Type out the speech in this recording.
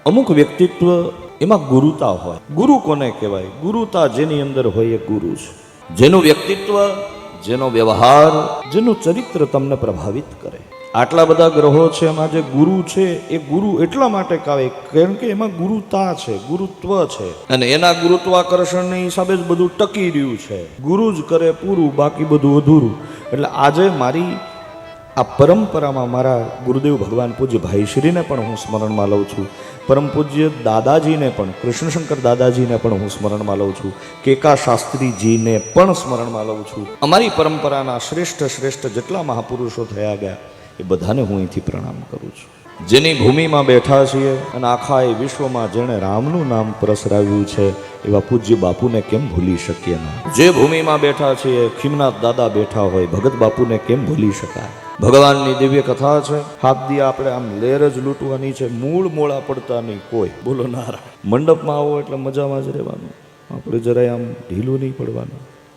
અમુક વ્યક્તિત્વ એમાં ગુરુતા હોય. ગુરુ કોને કહેવાય? ગુરુતા જેની અંદર હોય એ ગુરુ છે. જેનું વ્યક્તિત્વ, જેનો વ્યવહાર, જેનું ચરિત્ર તમને પ્રભાવિત કરે. આટલા બધા ગ્રહો છે, એમાં જે ગુરુ છે એ ગુરુ એટલા માટે કહેવાય કારણ કે એમાં ગુરુતા છે, ગુરુત્વ છે, અને એના ગુરુત્વાકર્ષણના હિસાબે જ બધું ટકી રહ્યું છે. ગુરુ જ કરે પૂરું, બાકી બધું અધૂરું. એટલે આજે મારી આ પરંપરામાં મારા ગુરુદેવ ભગવાન પૂજ્ય ભાઈશ્રીને પણ હું સ્મરણમાં લઉં છું. પરમ પૂજ્ય દાદાજીને પણ, કૃષ્ણશંકર દાદાજીને પણ હું સ્મરણમાં લઉં છું. કેકા શાસ્ત્રીજીને પણ સ્મરણમાં લઉં છું. અમારી પરંપરાના શ્રેષ્ઠ જેટલા મહાપુરુષો થયા ગયા એ બધાને હું અહીંથી પ્રણામ કરું છું. જેની ભૂમિમાં બેઠા છીએ અને આખા એ વિશ્વમાં જેણે રામનું નામ પ્રસરાવ્યું છે એવા પૂજ્ય બાપુને કેમ ભૂલી શકીએ ના? જે ભૂમિમાં બેઠા છીએ, ખીમનાથ દાદા બેઠા હોય, ભગત બાપુને કેમ ભૂલી શકાય? ભગવાનની દિવ્ય કથા છે. હાથ દી આપણે આમ લેર જ લૂંટવાની છે, મૂળ મોળા પડતા નહીં કોઈ. બોલો નારાયણ. મંડપમાં આવો એટલે મજામાં જ રહેવાનું, આપણે જરાય આમ ઢીલું નહીં પડવાનું.